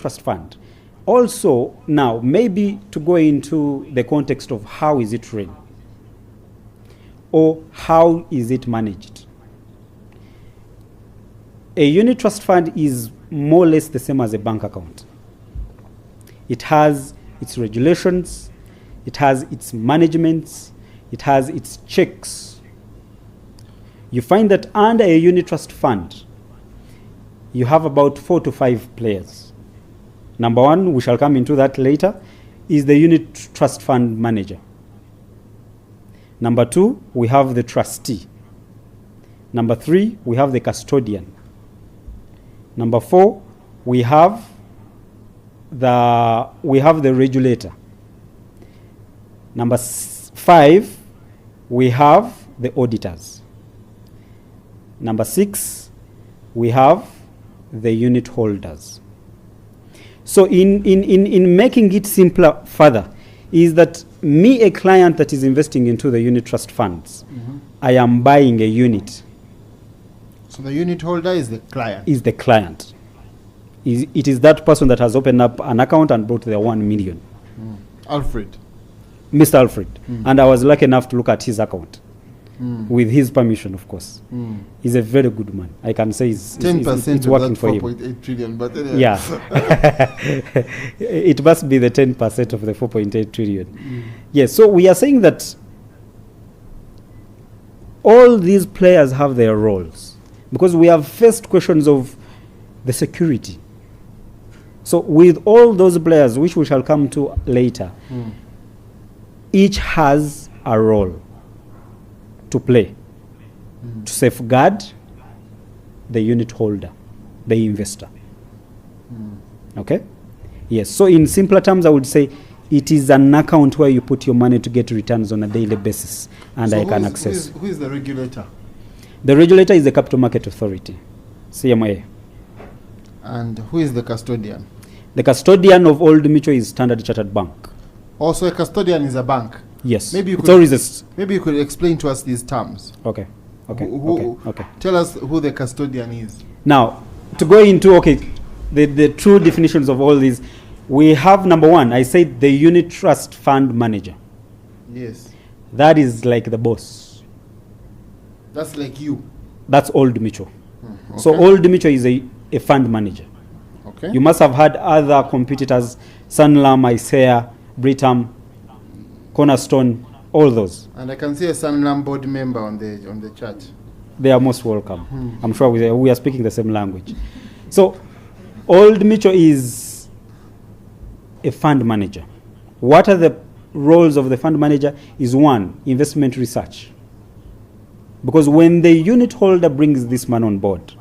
trust fund. Also, now, maybe to go into the context of how is it run or how is it managed. A unit trust fund is more or less the same as a bank account. It has its regulations, it has its managements, it has its checks. You find that under a unit trust fund, you have about 4 to 5 players. Number one, we shall come into that later, is the unit trust fund manager. Number two, we have the trustee. Number three, we have the custodian. Number four, we have the regulator. Number 5, we have the auditors. Number 6, we have the unit holders. So in making it simpler further, is that me, a client that is investing into the unit trust funds, I am buying a unit. So the unit holder is the client? Is the client. It is that person that has opened up an account and brought their 1 million. Alfred. Mr. Alfred. And I was lucky enough to look at his account. With his permission, of course. He's a very good man. I can say it's 10% it's working for him. 4.8 trillion, but anyway. Yeah. It must be the 10% of the 4.8 trillion. Yes, so we are saying that all these players have their roles, because we have faced questions of the security. So with all those players, which we shall come to later, each has a role to play to safeguard the unit holder, the investor. Okay? Yes. So in simpler terms, I would say it is an account where you put your money to get returns on a daily basis, and So I can access. Who is the regulator? The regulator is the Capital Market Authority, CMA. And who is the custodian? The custodian of Old Mutual is Standard Chartered Bank. Also, a custodian is a bank. Yes. Maybe you it's could always maybe you could explain to us these terms. okay. Okay. Okay. Tell us who the custodian is. Now, to go into the true definitions of all these, we have number one. I said the unit trust fund manager. Yes. That is like the boss. That's like you. That's Old Mutual. Okay. So Old Mutual is a fund manager. Okay. You must have had other competitors: Sanlam, Isaiah, Britam, Cornerstone, all those. And I can see a Sanlam board member on the chat. They are most welcome. I'm sure we are speaking the same language. So Old Mutual is a fund manager. What are the roles of the fund manager? Is one, investment research. Because when the unit holder brings this man on board,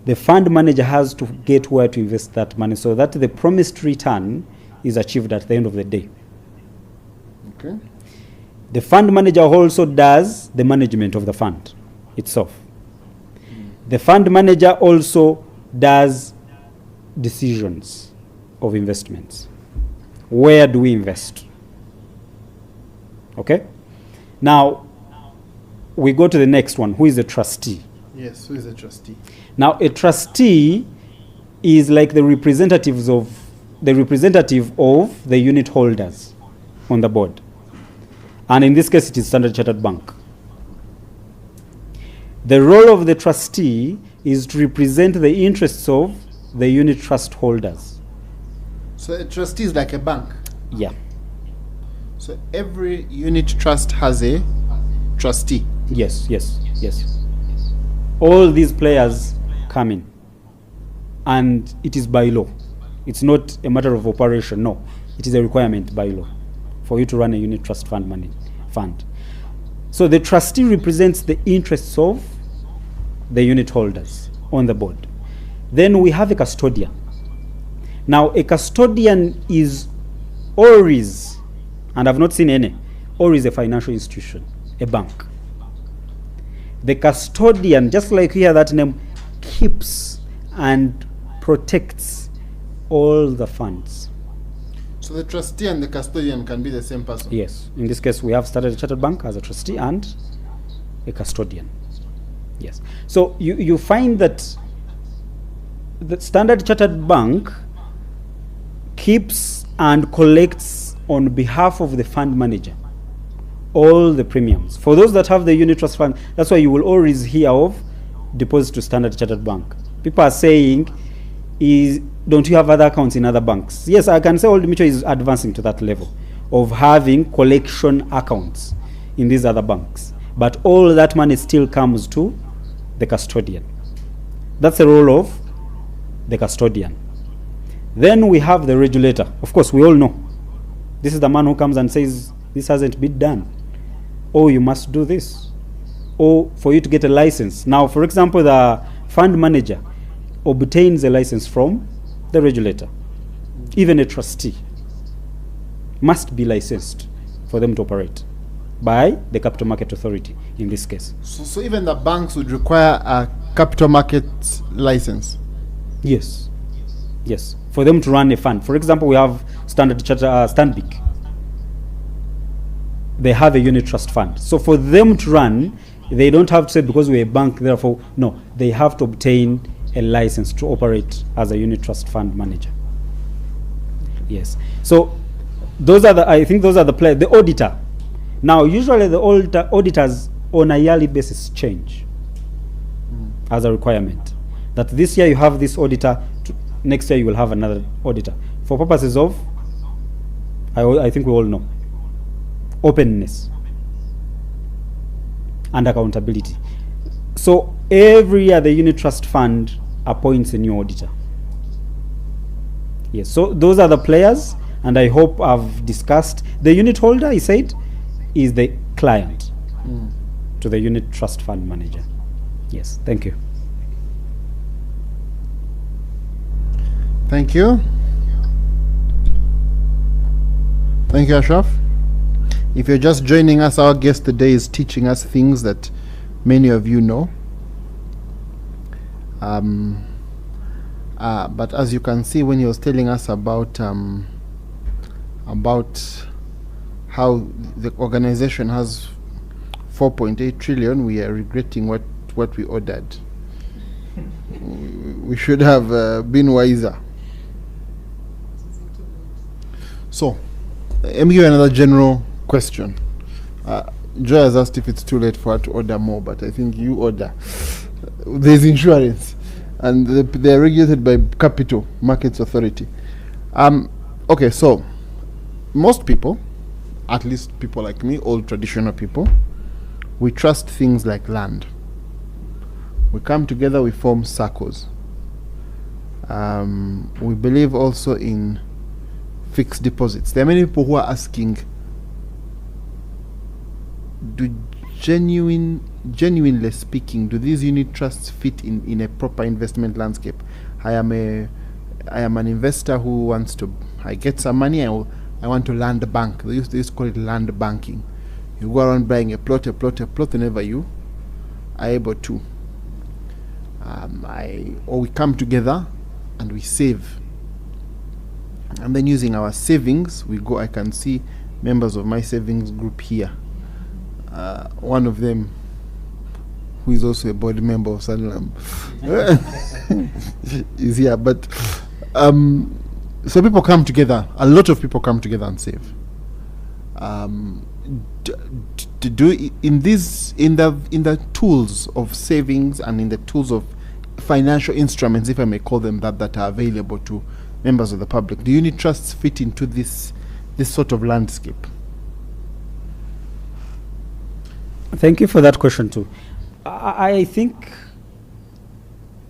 the fund manager has to get where to invest that money so that the promised return is achieved at the end of the day. Okay. The fund manager also does the management of the fund itself. The fund manager also does decisions of investments. Where do we invest? Okay? Now, we go to the next one. Who is the trustee? Yes, who is a trustee? Now, a trustee is like the representative of the unit holders on the board. And in this case, it is Standard Chartered Bank. The role of the trustee is to represent the interests of the unit trust holders. So a trustee is like a bank. Yeah. So every unit trust has a trustee. Yes. All these players come in. And it is by law. It's not a matter of operation, no. It is a requirement by law for you to run a unit trust fund. So the trustee represents the interests of the unit holders on the board. Then we have a custodian. Now, a custodian is always, and I've not seen any, always a financial institution, a bank. The custodian, just like you hear that name, keeps and protects all the funds. So the trustee and the custodian can be the same person? Yes. In this case, we have Standard Chartered Bank as a trustee and a custodian. Yes. So you find that the Standard Chartered Bank keeps and collects on behalf of the fund manager all the premiums. For those that have the unit trust fund, that's why you will always hear of deposit to Standard Chartered Bank. People are saying, don't you have other accounts in other banks? Yes, I can say Old Mutual is advancing to that level of having collection accounts in these other banks. But all that money still comes to the custodian. That's the role of the custodian. Then we have the regulator. Of course, we all know. This is the man who comes and says, this hasn't been done. Or you must do this. Or for you to get a license. Now, for example, the fund manager obtains a license from the regulator. Even a trustee must be licensed for them to operate by the Capital Market Authority in this case. So even the banks would require a capital market license? Yes. Yes. For them to run a fund. For example, we have Standard Chartered, Stanbic. They have a unit trust fund. So for them to run, they don't have to say because we're a bank, therefore, no. They have to obtain a license to operate as a unit trust fund manager. Yes. So those are the, I think those are the players. The auditor. Now, usually the auditors on a yearly basis change as a requirement. That this year you have this auditor, next year you will have another auditor. For purposes of, I think we all know, openness and accountability. So every year the unit trust fund appoints a new auditor. Yes, so those are the players, and I hope I've discussed. The unit holder, he said, is the client to the unit trust fund manager. Yes, thank you. Thank you. Thank you, Ashraf. If you're just joining us, our guest today is teaching us things that many of you know. But as you can see, when he was telling us about how the organization has 4.8 trillion, we are regretting what we ordered. We should have been wiser. So, let me give you another general question. Joy has asked if it's too late for her to order more, but I think you order. There's insurance, and they're regulated by Capital Markets Authority. Okay, so most people, at least people like me, old traditional people, we trust things like land. We come together, we form circles. We believe also in fixed deposits. There are many people who are asking, genuinely speaking, do these unit trusts fit in a proper investment landscape? I am an investor who wants to, I get some money, I want to land bank. They used to call it land banking. You go around buying a plot whenever you are able to. Or we come together and we save. And then using our savings, we go, I can see members of my savings group here. One of them, who is also a board member of Sanlam, is here. But so people come together. A lot of people come together and save. To do in the tools of savings and in the tools of financial instruments, if I may call them that are available to members of the public, do unit trusts fit into this sort of landscape? Thank you for that question too. I think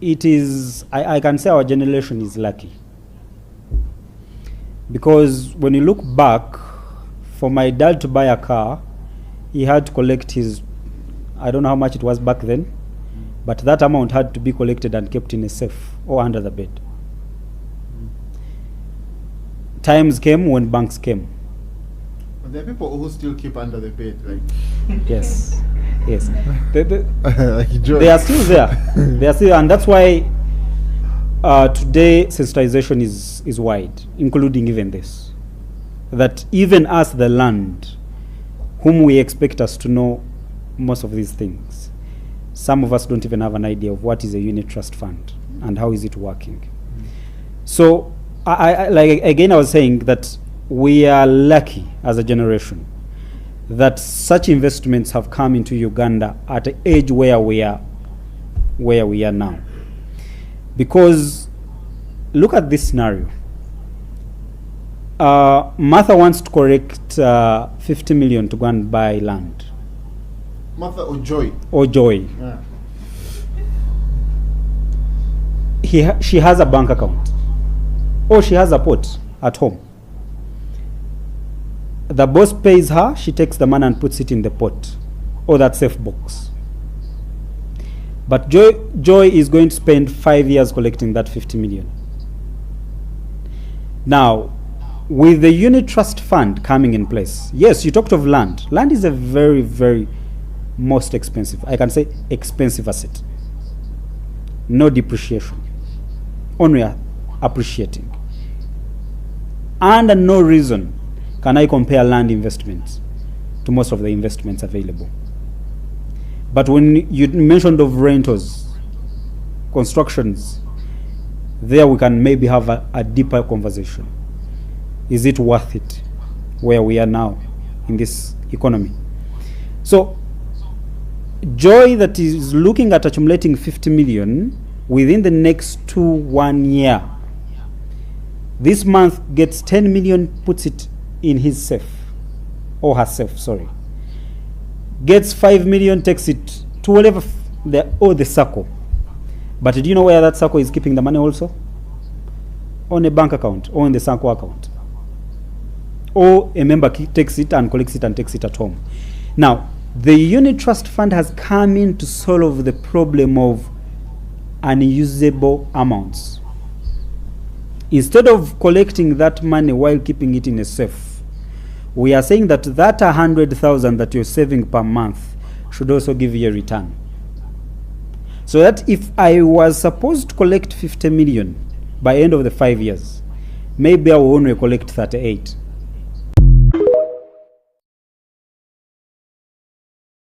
it is, I can say our generation is lucky. Because when you look back, for my dad to buy a car, he had to collect his, I don't know how much it was back then, but that amount had to be collected and kept in a safe or under the bed. Times came when banks came. But there are people who still keep under the bed, like. Yes, yes. Like Joy. They are still there. They are still, and that's why today sensitization is wide, including even this. That even us, the land, whom we expect us to know most of these things, some of us don't even have an idea of what is a unit trust fund. and how is it working. So like again, I was saying that we are lucky as a generation that such investments have come into Uganda at an age where we are now. Because look at this scenario. Martha wants to collect 50 million to go and buy land. Martha or Joy? Or Joy. Yeah. She has a bank account. Or she has a pot at home. The boss pays her, she takes the money and puts it in the pot or that safe box. But Joy is going to spend 5 years collecting that 50 million. Now, with the unit trust fund coming in place, yes, you talked of land. Land is a very, very most expensive, I can say expensive asset. No depreciation, only appreciating. Under no reason can I compare land investments to most of the investments available. But when you mentioned of rentals, constructions, there we can maybe have a deeper conversation. Is it worth it where we are now in this economy? So Joy that is looking at accumulating 50 million within the next 1 year, this month gets 10 million, puts it in his safe, or her safe, sorry. Gets 5 million, takes it to whatever the circle. But do you know where that circle is keeping the money also? On a bank account or in the circle account. Or a member takes it and collects it and takes it at home. Now, the unit trust fund has come in to solve the problem of unusable amounts. Instead of collecting that money while keeping it in a safe, we are saying that 100,000 that you're saving per month should also give you a return. So that if I was supposed to collect 50 million by end of the 5 years, maybe I will only collect 38.